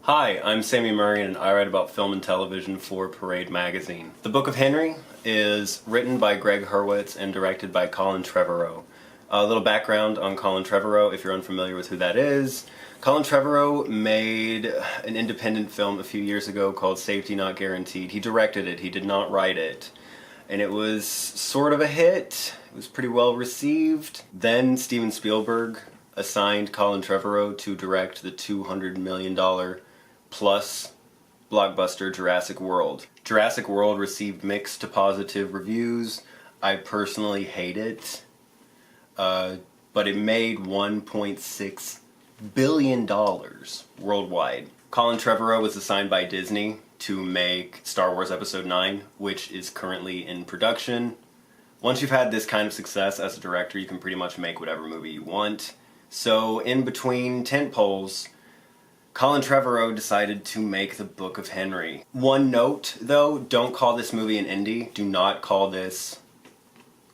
Hi, I'm Sammy Murrian and I write about film and television for Parade magazine. The Book of Henry is written by Greg Hurwitz and directed by Colin Trevorrow. A little background on Colin Trevorrow, if you're unfamiliar with who that is. Colin Trevorrow made an independent film a few years ago called Safety Not Guaranteed. He directed it, he did not write it. And it was sort of a hit. It was pretty well received. Then Steven Spielberg assigned Colin Trevorrow to direct the $200 million plus blockbuster Jurassic World. Jurassic World received mixed to positive reviews. I personally hate it, but it made $1.6 billion worldwide. Colin Trevorrow was assigned by Disney to make Star Wars Episode 9, which is currently in production. Once you've had this kind of success as a director, you can pretty much make whatever movie you want. So in between tentpoles, Colin Trevorrow decided to make The Book of Henry. One note, though, don't call this movie an indie. Do not call this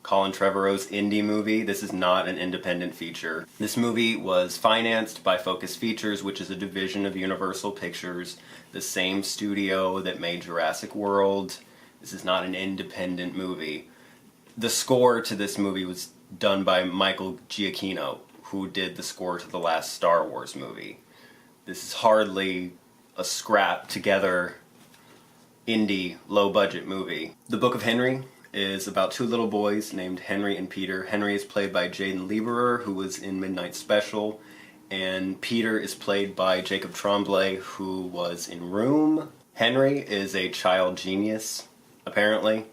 Colin Trevorrow's indie movie. This is not an independent feature. This movie was financed by Focus Features, which is a division of Universal Pictures, the same studio that made Jurassic World. This is not an independent movie. The score to this movie was done by Michael Giacchino, who did the score to the last Star Wars movie. This is hardly a scrap together indie, low-budget movie. The Book of Henry is about two little boys named Henry and Peter. Henry is played by Jaden Lieberer, who was in Midnight Special, and Peter is played by Jacob Tremblay, who was in Room. Henry is a child genius, apparently,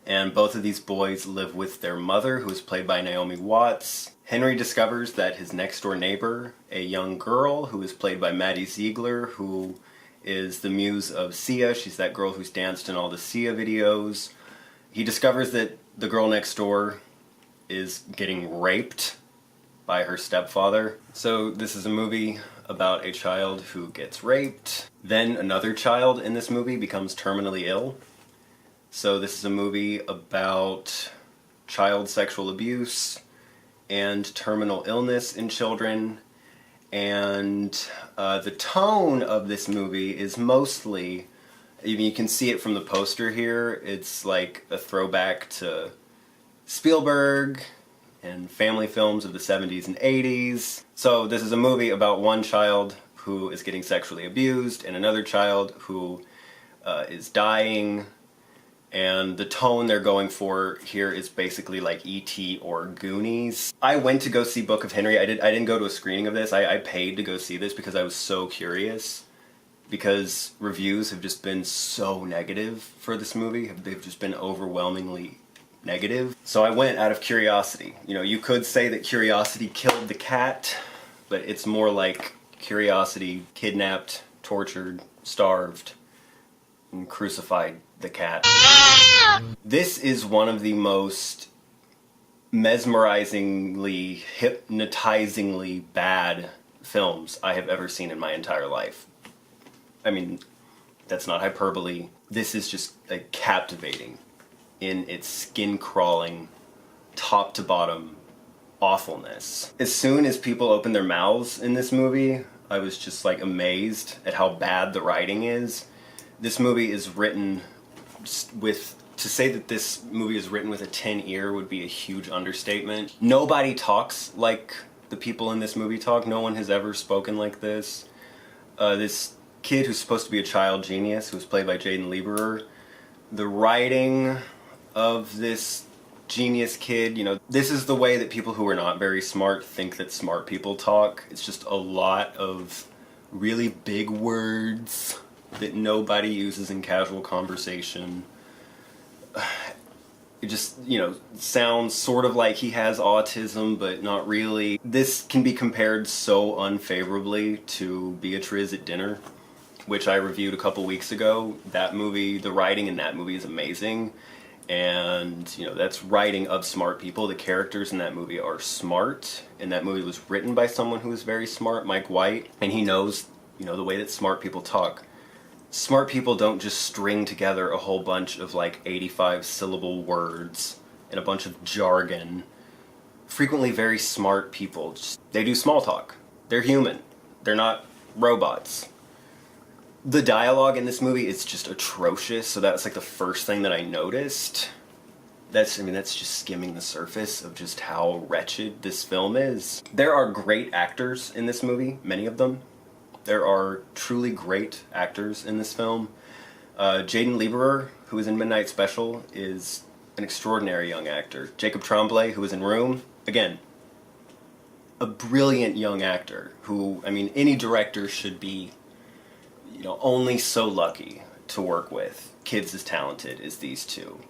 and both of these boys live with their mother, who is played by Naomi Watts. Henry discovers that his next-door neighbor, a young girl who is played by Maddie Ziegler, who is the muse of Sia, she's that girl who's danced in all the Sia videos. He discovers that the girl next door is getting raped by her stepfather. So this is a movie about a child who gets raped. Then another child in this movie becomes terminally ill. So this is a movie about child sexual abuse and terminal illness in children, and the tone of this movie is mostly, you can see it from the poster here, it's like a throwback to Spielberg and family films of the 70s and 80s. So this is a movie about one child who is getting sexually abused and another child who is dying. And the tone they're going for here is basically like E.T. or Goonies. I went to go see Book of Henry. I didn't go to a screening of this. I paid to go see this because I was so curious. Because reviews have just been so negative for this movie. They've just been overwhelmingly negative. So I went out of curiosity. You know, you could say that curiosity killed the cat, but it's more like curiosity kidnapped, tortured, starved, and crucified the cat. This is one of the most mesmerizingly, hypnotizingly bad films I have ever seen in my entire life. I mean, that's not hyperbole. This is just captivating in its skin-crawling, top-to-bottom awfulness. As soon as people open their mouths in this movie, I was just like amazed at how bad the writing is. This movie is written to say that this movie is written with a tin ear would be a huge understatement. Nobody talks like the people in this movie talk. No one has ever spoken like this. This kid who's supposed to be a child genius, who's played by Jaden Lieberer, the writing of this genius kid, you know, this is the way that people who are not very smart think that smart people talk. It's just a lot of really big words that nobody uses in casual conversation. It just, you know, sounds sort of like he has autism, but not really. This can be compared so unfavorably to Beatriz at Dinner, which I reviewed a couple weeks ago. That movie, the writing in that movie is amazing. And, you know, that's writing of smart people. The characters in that movie are smart. And that movie was written by someone who is very smart, Mike White. And he knows, you know, the way that smart people talk. Smart people don't just string together a whole bunch of like 85 syllable words and a bunch of jargon. Frequently very smart people, they do small talk. They're human. They're not robots. The dialogue in this movie is just atrocious, so that's like the first thing that I noticed. That's just skimming the surface of just how wretched this film is. There are great actors in this movie, many of them. There are truly great actors in this film. Jaden Lieberer, who is in Midnight Special, is an extraordinary young actor. Jacob Tremblay, who is in Room, again, a brilliant young actor who, I mean, any director should be, you know, only so lucky to work with kids as talented as these two.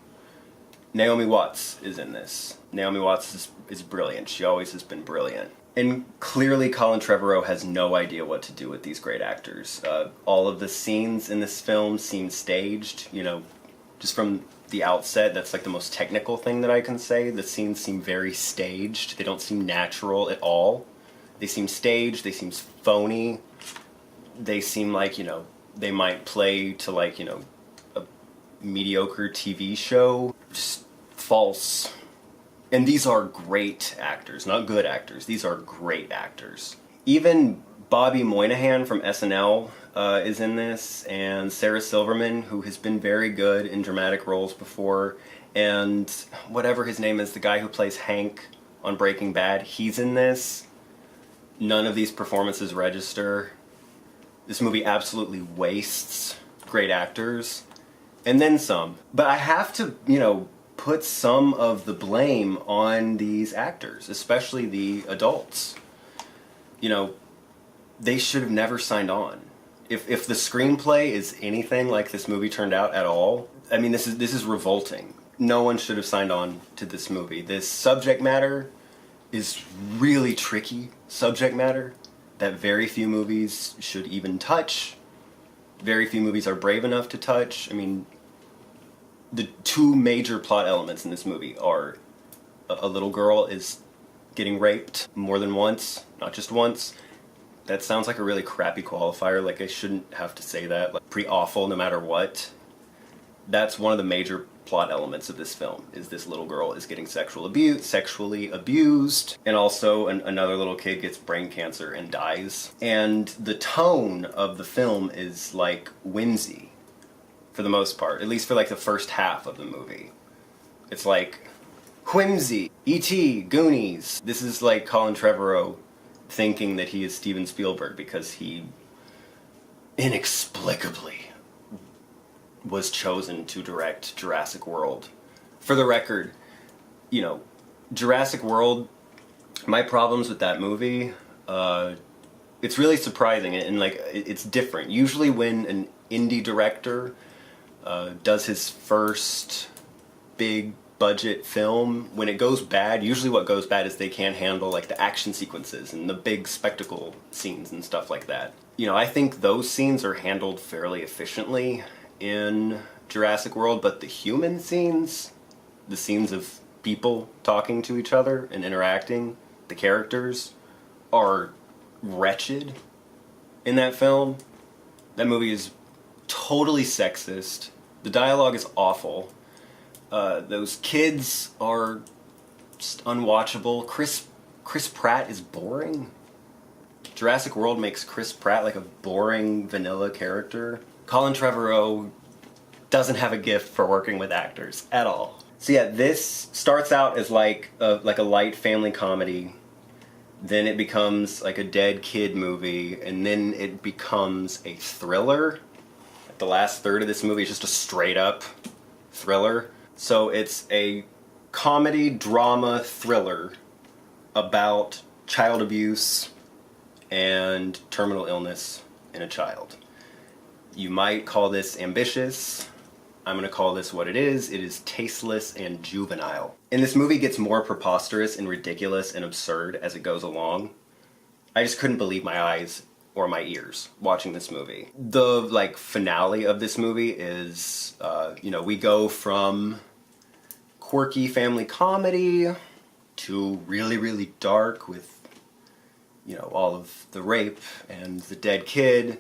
Naomi Watts is in this. Naomi Watts is brilliant. She always has been brilliant. And clearly Colin Trevorrow has no idea what to do with these great actors. All of the scenes in this film seem staged, you know, just from the outset. That's like the most technical thing that I can say. The scenes seem very staged. They don't seem natural at all. They seem staged, they seem phony. They seem like, you know, they might play to like, you know, a mediocre TV show. Just false. And these are great actors, not good actors. These are great actors. Even Bobby Moynihan from SNL is in this, and Sarah Silverman, who has been very good in dramatic roles before, and whatever his name is, the guy who plays Hank on Breaking Bad, he's in this. None of these performances register. This movie absolutely wastes great actors, and then some. But I have to, you know, put some of the blame on these actors, especially the adults. You know, they should have never signed on. If the screenplay is anything like this movie turned out at all, I mean, this is revolting. No one should have signed on to this movie. This subject matter is really tricky subject matter that very few movies should even touch. Very few movies are brave enough to touch. I mean, the two major plot elements in this movie are a little girl is getting raped more than once, not just once. That sounds like a really crappy qualifier, like I shouldn't have to say that, like pretty awful no matter what. That's one of the major plot elements of this film, is this little girl is getting sexually abused, and also another little kid gets brain cancer and dies. And the tone of the film is like whimsy, for the most part, at least for like the first half of the movie. It's like whimsy, E.T., Goonies. This is like Colin Trevorrow thinking that he is Steven Spielberg because he inexplicably was chosen to direct Jurassic World. For the record, you know, Jurassic World, my problems with that movie, it's really surprising and like it's different. Usually when an indie director does his first big budget film, when it goes bad, usually what goes bad is they can't handle like the action sequences and the big spectacle scenes and stuff like that. You know, I think those scenes are handled fairly efficiently in Jurassic World, but the human scenes, the scenes of people talking to each other and interacting, the characters, are wretched in that film. That movie is totally sexist. The dialogue is awful. Those kids are just unwatchable. Chris Pratt is boring. Jurassic World makes Chris Pratt like a boring vanilla character. Colin Trevorrow doesn't have a gift for working with actors at all. So yeah, this starts out as like a light family comedy, then it becomes like a dead kid movie, and then it becomes a thriller. The last third of this movie is just a straight up thriller. So it's a comedy drama thriller about child abuse and terminal illness in a child. You might call this ambitious. I'm going to call this what it is. It is tasteless and juvenile. And this movie gets more preposterous and ridiculous and absurd as it goes along. I just couldn't believe my eyes or my ears watching this movie. The like finale of this movie is, you know, we go from quirky family comedy to really, really dark with, you know, all of the rape and the dead kid.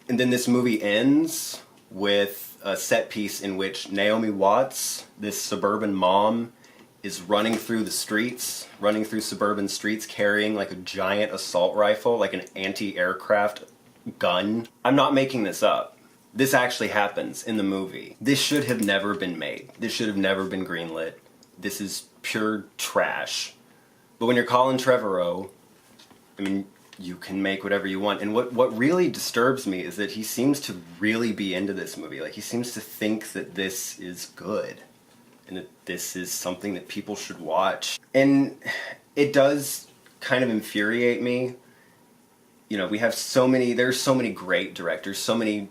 And then this movie ends with a set piece in which Naomi Watts, this suburban mom, is running through suburban streets carrying like a giant assault rifle, like an anti-aircraft gun. I'm not making this up. This actually happens in the movie. This should have never been made. This should have never been greenlit. This is pure trash. But when you're Colin Trevorrow, I mean, you can make whatever you want. And what really disturbs me is that he seems to really be into this movie. Like, he seems to think that this is good and that this is something that people should watch. And it does kind of infuriate me. You know, there's so many great directors, so many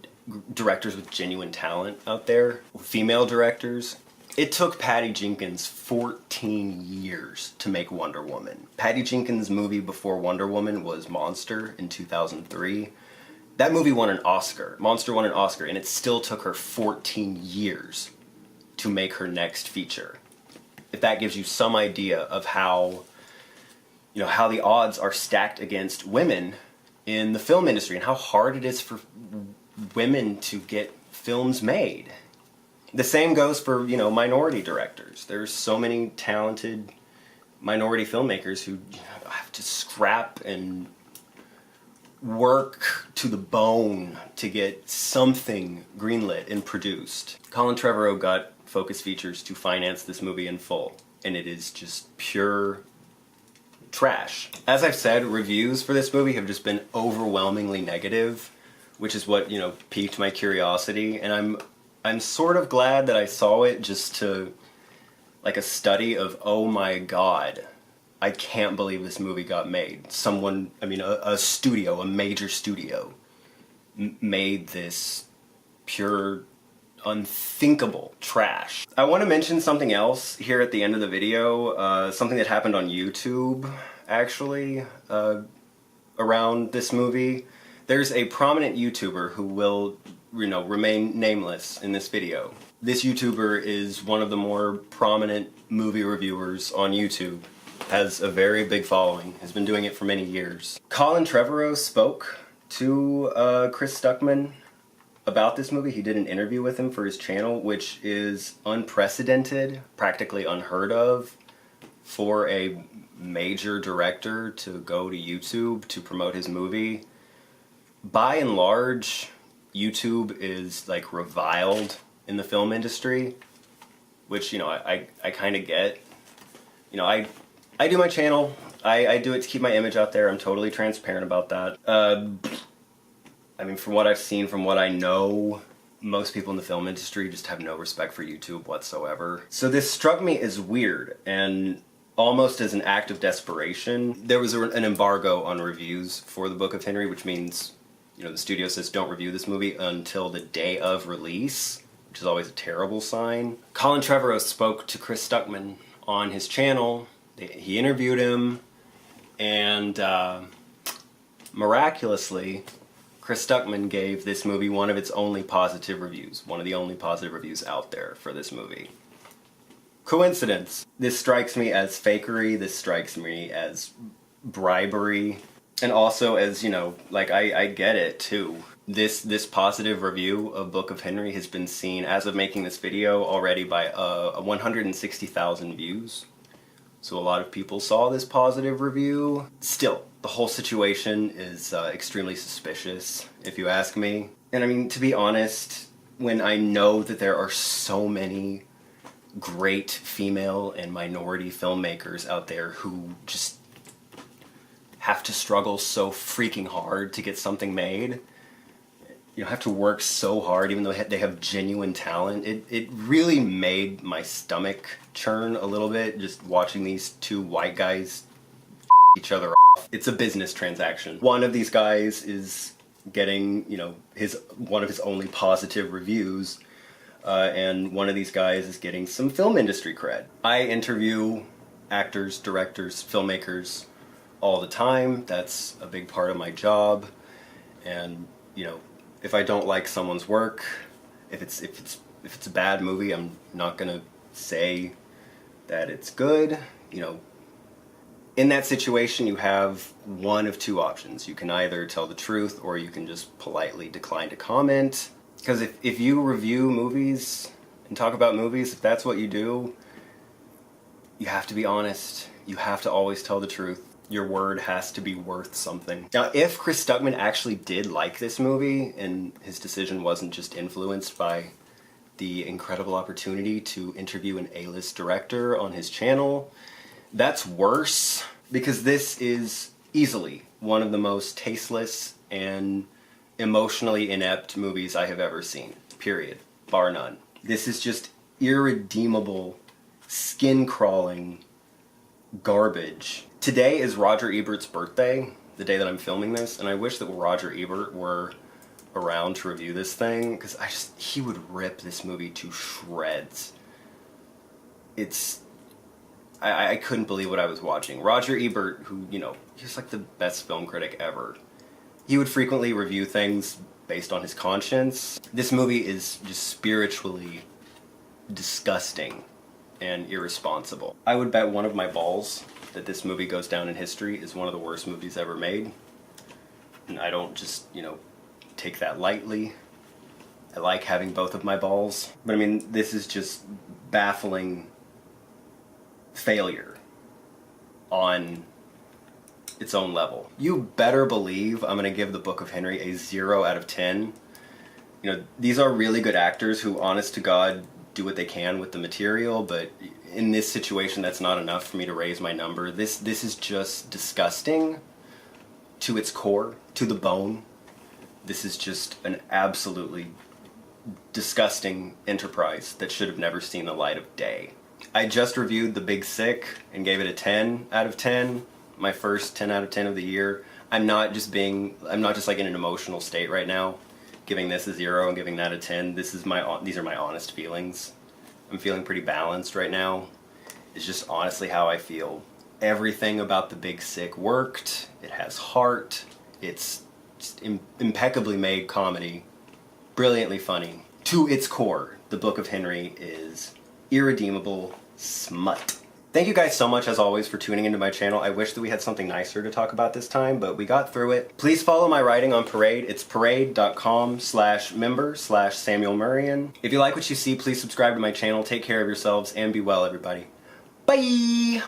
directors with genuine talent out there, female directors. It took Patty Jenkins 14 years to make Wonder Woman. Patty Jenkins' movie before Wonder Woman was Monster in 2003. That movie won an Oscar. Monster won an Oscar, and it still took her 14 years to make her next feature. If that gives you some idea of how the odds are stacked against women in the film industry and how hard it is for women to get films made. The same goes for, minority directors. There's so many talented minority filmmakers who have to scrap and work to the bone to get something greenlit and produced. Colin Trevorrow got Focus Features to finance this movie in full, and it is just pure trash. As I've said, reviews for this movie have just been overwhelmingly negative, which is what, piqued my curiosity, and I'm sort of glad that I saw it just to, like, a study of, oh my god, I can't believe this movie got made. A major studio, made this pure, unthinkable trash. I want to mention something else here at the end of the video, something that happened on YouTube, actually, around this movie. There's a prominent YouTuber who will remain nameless in this video. This YouTuber is one of the more prominent movie reviewers on YouTube, has a very big following, has been doing it for many years. Colin Trevorrow spoke to Chris Stuckman about this movie. He did an interview with him for his channel, which is unprecedented, practically unheard of, for a major director to go to YouTube to promote his movie. By and large, YouTube is, like, reviled in the film industry, which, I kind of get. I do my channel. I do it to keep my image out there. I'm totally transparent about that. From what I've seen, from what I know, most people in the film industry just have no respect for YouTube whatsoever. So this struck me as weird, and almost as an act of desperation. There was an embargo on reviews for the Book of Henry, which means the studio says don't review this movie until the day of release, which is always a terrible sign. Colin Trevorrow spoke to Chris Stuckman on his channel. He interviewed him, and miraculously, Chris Stuckman gave this movie one of its only positive reviews, one of the only positive reviews out there for this movie. Coincidence. This strikes me as fakery, this strikes me as bribery. And also, as I get it too. This positive review of Book of Henry has been seen, as of making this video, already by 160,000 views. So a lot of people saw this positive review. Still, the whole situation is extremely suspicious, if you ask me. And to be honest, when I know that there are so many great female and minority filmmakers out there who just have to struggle so freaking hard to get something made, have to work so hard even though they have genuine talent, it really made my stomach churn a little bit just watching these two white guys each other off. It's a business transaction. One of these guys is getting, one of his only positive reviews, and one of these guys is getting some film industry cred. I interview actors, directors, filmmakers all the time. That's a big part of my job. And, if I don't like someone's work, if it's a bad movie, I'm not gonna say that it's good. In that situation, you have one of two options. You can either tell the truth, or you can just politely decline to comment. Because if you review movies and talk about movies, if that's what you do, you have to be honest. You have to always tell the truth. Your word has to be worth something. Now, if Chris Stuckman actually did like this movie, and his decision wasn't just influenced by the incredible opportunity to interview an A-list director on his channel, that's worse, because this is easily one of the most tasteless and emotionally inept movies I have ever seen. Period. Bar none. This is just irredeemable, skin-crawling garbage. Today is Roger Ebert's birthday, the day that I'm filming this, and I wish that Roger Ebert were around to review this thing, because he would rip this movie to shreds. I couldn't believe what I was watching. Roger Ebert, who, you know, he's like the best film critic ever, he would frequently review things based on his conscience. This movie is just spiritually disgusting and irresponsible. I would bet one of my balls that this movie goes down in history as one of the worst movies ever made. And I don't just, you know, take that lightly. I like having both of my balls. But I mean, this is just baffling failure on its own level. You better believe I'm gonna give The Book of Henry a 0 out of 10. You know, these are really good actors who, honest to God, do what they can with the material, but in this situation that's not enough for me to raise my number. This is just disgusting to its core, to the bone. This is just an absolutely disgusting enterprise that should have never seen the light of day. I just reviewed The Big Sick and gave it a 10 out of 10, my first 10 out of 10 of the year. I'm not just like in an emotional state right now, giving this a 0 and giving that a 10. These are my honest feelings. I'm feeling pretty balanced right now. It's just honestly how I feel. Everything about The Big Sick worked. It has heart. It's just impeccably made comedy. Brilliantly funny. To its core, The Book of Henry is irredeemable smut. Thank you guys so much, as always, for tuning into my channel. I wish that we had something nicer to talk about this time, but we got through it. Please follow my writing on Parade. It's parade.com/member/Samuel Murrian. If you like what you see, please subscribe to my channel. Take care of yourselves and be well, everybody. Bye!